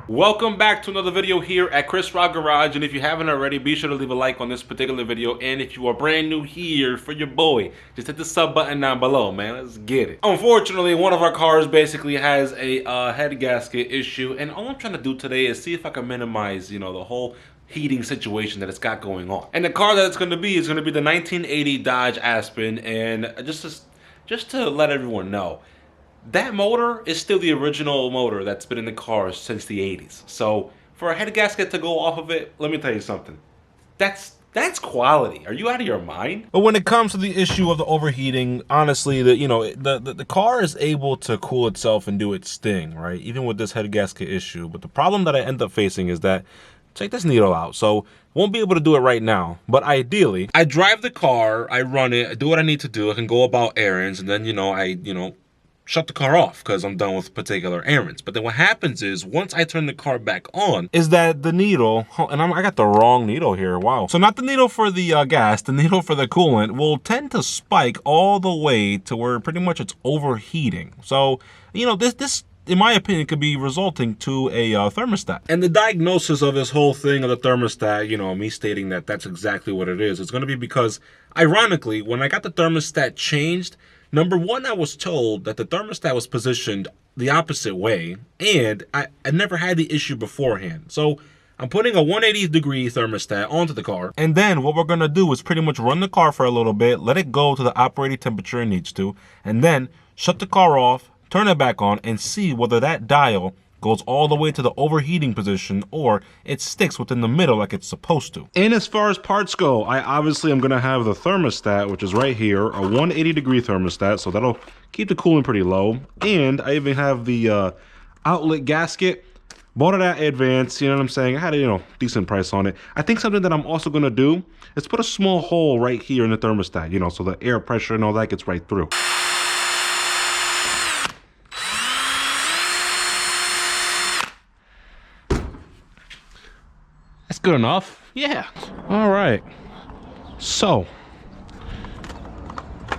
Welcome back to another video here at Chris Rod Garage, and if you haven't already, be sure to leave a like on this particular video, and if you are brand new here for your boy, just hit the sub button down below, man. Let's get it. Unfortunately, one of our cars basically has a head gasket issue, and all I'm trying to do today is see if I can minimize, the whole heating situation that it's got going on. And the car that it's going to be is going to be the 1980 Dodge Aspen, and just to let everyone know, that motor is still the original motor that's been in the car since the 80s. So for a head gasket to go off of it, let me tell you something. That's quality. Are you out of your mind? But when it comes to the issue of the overheating, honestly, the car is able to cool itself and do its thing, right? Even with this head gasket issue. But the problem that I end up facing is that, take this needle out. So won't be able to do it right now, but ideally, I drive the car, I run it, I do what I need to do, I can go about errands, and then I shut the car off because I'm done with particular errands. But then what happens is, once I turn the car back on, is that the needle, and I got the wrong needle here, wow. So not the needle for the gas, the needle for the coolant will tend to spike all the way to where pretty much it's overheating. So, this in my opinion, could be resulting to a thermostat. And the diagnosis of this whole thing of the thermostat, me stating that that's exactly what it is, it's going to be because, ironically, when I got the thermostat changed, number one, I was told that the thermostat was positioned the opposite way, and I never had the issue beforehand. So I'm putting a 180-degree thermostat onto the car, and then what we're going to do is pretty much run the car for a little bit, let it go to the operating temperature it needs to, and then shut the car off, turn it back on, and see whether that dial goes all the way to the overheating position or it sticks within the middle like it's supposed to. And as far as parts go, I obviously am going to have the thermostat, which is right here, a 180-degree thermostat, so that'll keep the cooling pretty low. And I even have the outlet gasket. Bought it at Advance, you know what I'm saying? I had a decent price on it. I think something that I'm also going to do is put a small hole right here in the thermostat, so the air pressure and all that gets right through. That's good enough. Yeah. All right. So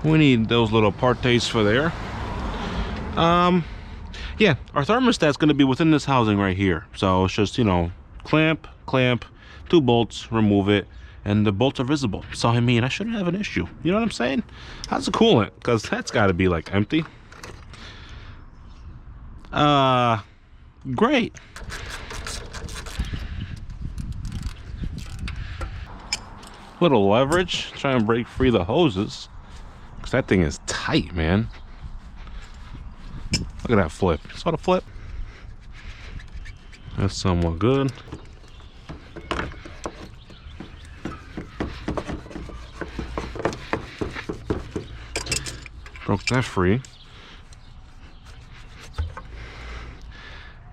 we need those little partes for there. Yeah, our thermostat's going to be within this housing right here. So it's just, clamp, 2 bolts, remove it, and the bolts are visible. So I mean, I shouldn't have an issue. You know what I'm saying? How's the coolant? Because that's got to be like empty. Great. Little leverage, try and break free the hoses, because that thing is tight, man. Look at that flip. Saw the flip? That's somewhat good. Broke that free.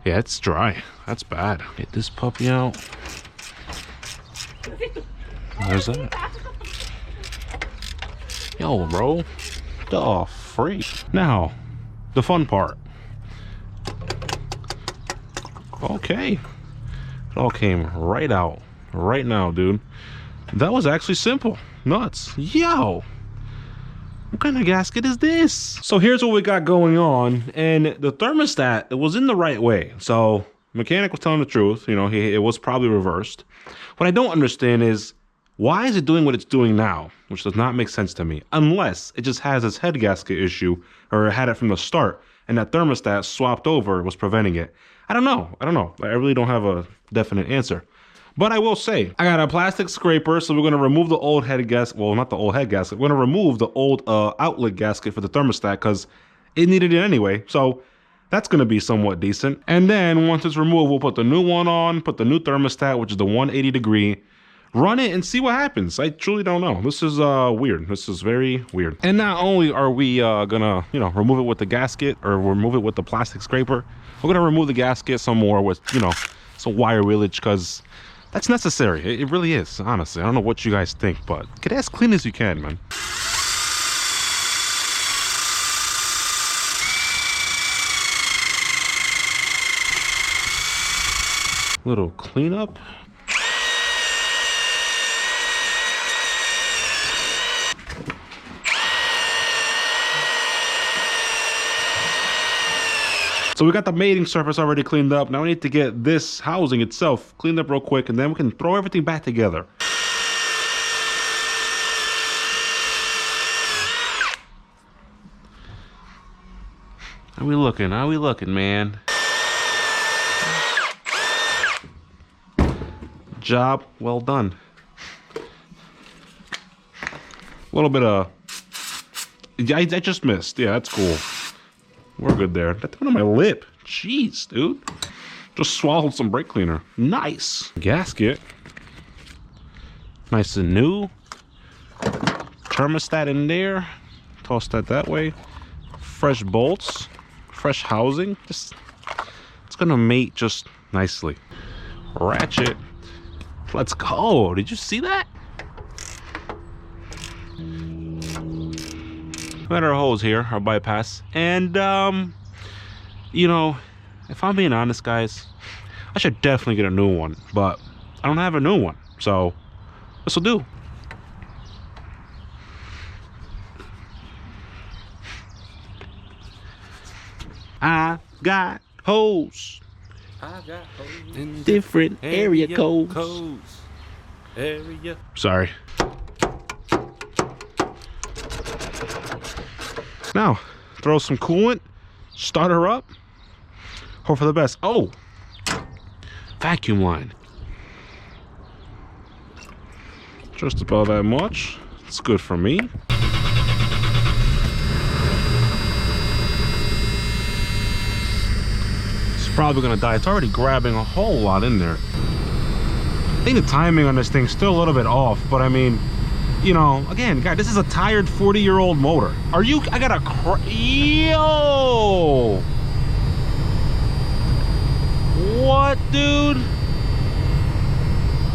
Yeah, it's dry. That's bad. Get this puppy out. There's that. Yo, bro. The freak. Now, the fun part. Okay. It all came right out. Right now, dude. That was actually simple. Nuts. Yo. What kind of gasket is this? So here's what we got going on. And the thermostat, it was in the right way. So mechanic was telling the truth. It was probably reversed. What I don't understand is, why is it doing what it's doing now? Which does not make sense to me, unless it just has this head gasket issue, or it had it from the start, and that thermostat swapped over was preventing it. I don't know. I really don't have a definite answer. But I will say, I got a plastic scraper, so we're going to remove the old head gasket. Well, not the old head gasket. We're going to remove the old outlet gasket for the thermostat, because it needed it anyway. So that's going to be somewhat decent. And then once it's removed, we'll put the new one on, put the new thermostat, which is the 180-degree. Run it and see what happens. I truly don't know. This is weird. This is very weird. And not only are we gonna, remove it with the gasket or remove it with the plastic scraper, we're gonna remove the gasket some more with, some wire wheelage, because that's necessary. It really is, honestly. I don't know what you guys think, but get it as clean as you can, man. Little cleanup. So we got the mating surface already cleaned up. Now we need to get this housing itself cleaned up real quick, and then we can throw everything back together. How we looking? How we looking, man? Job well done. A little bit of... I just missed. Yeah, that's cool. We're good there. That thing on my lip. Jeez, dude. Just swallowed some brake cleaner. Nice. Gasket. Nice and new. Thermostat in there. Toss that way. Fresh bolts. Fresh housing. Just, it's gonna mate just nicely. Ratchet. Let's go. Did you see that? We got our hose here, our bypass. And, you know, if I'm being honest, guys, I should definitely get a new one. But I don't have a new one. So, this will do. I got hose. I got hoes in Different area codes. Area. Sorry. Now, throw some coolant, start her up, hope for the best. Oh, vacuum line. Just about that much. It's good for me. Probably gonna die. It's already grabbing a whole lot in there. I think the timing on this thing's still a little bit off, but I mean, you know, again, guys, this is a tired 40-year-old motor. Are you? I got a yo! What, dude?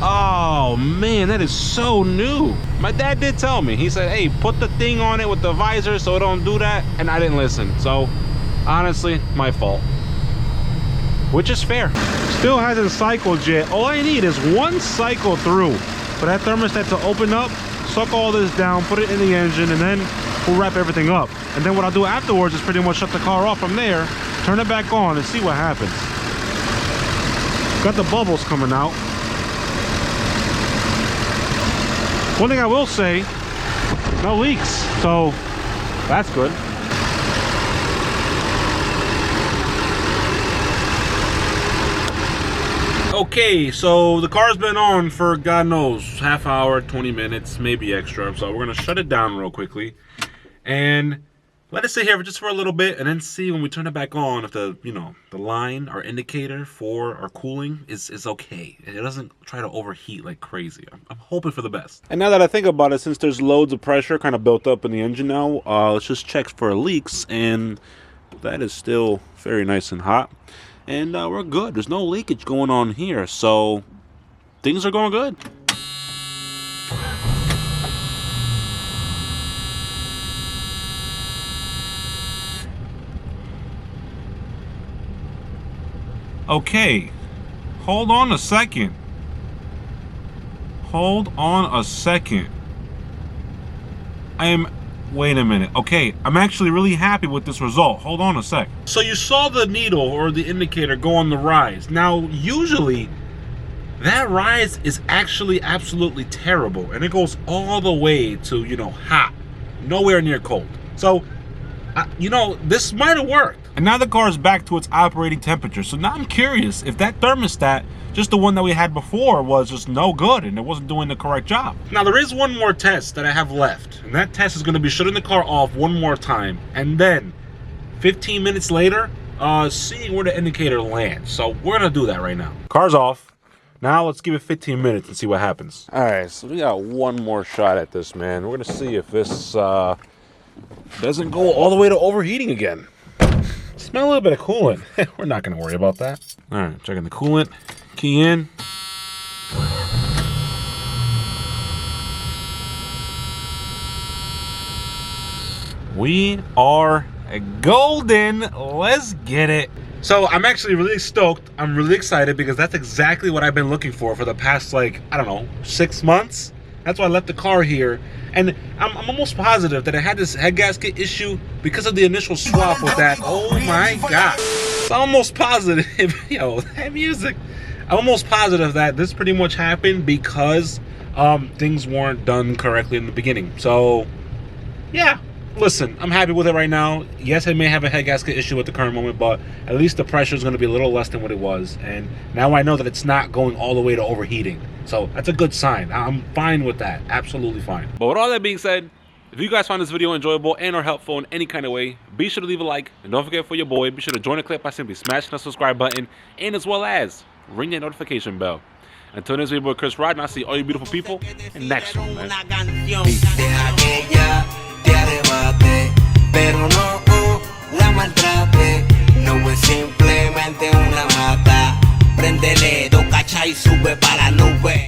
Oh man, that is so new. My dad did tell me. He said, "Hey, put the thing on it with the visor so it don't do that," and I didn't listen. So, honestly, my fault. Which is fair. Still hasn't cycled yet. All I need is one cycle through for that thermostat to open up, suck all this down, put it in the engine, and then we'll wrap everything up. And then what I'll do afterwards is pretty much shut the car off from there, turn it back on, and see what happens. Got the bubbles coming out. One thing I will say, no leaks, so that's good. Okay, so the car's been on for God knows, half hour, 20 minutes, maybe extra. So we're gonna shut it down real quickly and let it sit here just for a little bit, and then see when we turn it back on if the, you know, the line, our indicator for our cooling is okay. It doesn't try to overheat like crazy. I'm hoping for the best. And now that I think about it, since there's loads of pressure kind of built up in the engine now, let's just check for leaks, and that is still very nice and hot. And we're good. There's no leakage going on here, so things are going good. Okay, hold on a second. Hold on a second. Wait a minute. Okay, I'm actually really happy with this result. Hold on a sec. So you saw the needle or the indicator go on the rise. Now, usually, that rise is actually absolutely terrible. And it goes all the way to, you know, hot. Nowhere near cold. So, you know, this might have worked. And now the car is back to its operating temperature. So now I'm curious if that thermostat, just the one that we had before, was just no good and it wasn't doing the correct job. Now there is one more test that I have left. And that test is going to be shutting the car off one more time. And then 15 minutes later, seeing where the indicator lands. So we're going to do that right now. Car's off. Now let's give it 15 minutes and see what happens. All right, so we got one more shot at this, man. We're going to see if this doesn't go all the way to overheating again. Smell a little bit of coolant. We're not going to worry about that. All right, checking the coolant. Key in. We are golden. Let's get it. So I'm actually really stoked. I'm really excited because that's exactly what I've been looking for the past, like, I don't know, 6 months. That's why I left the car here. And I'm almost positive that I had this head gasket issue because of the initial swap with that. Oh my God. So I'm almost positive, yo, that music. I'm almost positive that this pretty much happened because things weren't done correctly in the beginning. So, yeah. Listen, I'm happy with it right now. Yes, I may have a head gasket issue at the current moment, but at least the pressure is going to be a little less than what it was. And now I know that it's not going all the way to overheating. So that's a good sign. I'm fine with that. Absolutely fine. But with all that being said, if you guys found this video enjoyable and or helpful in any kind of way, be sure to leave a like. And don't forget, for your boy, be sure to join the clip by simply smashing the subscribe button and as well as ring that notification bell. Until next week, boy, Chris Rod, and I'll see all you beautiful people in the next one, man. Peace. Te arrebate, pero no la maltrate. No es simplemente una mata. Préndele, dos cachas y sube para la nube.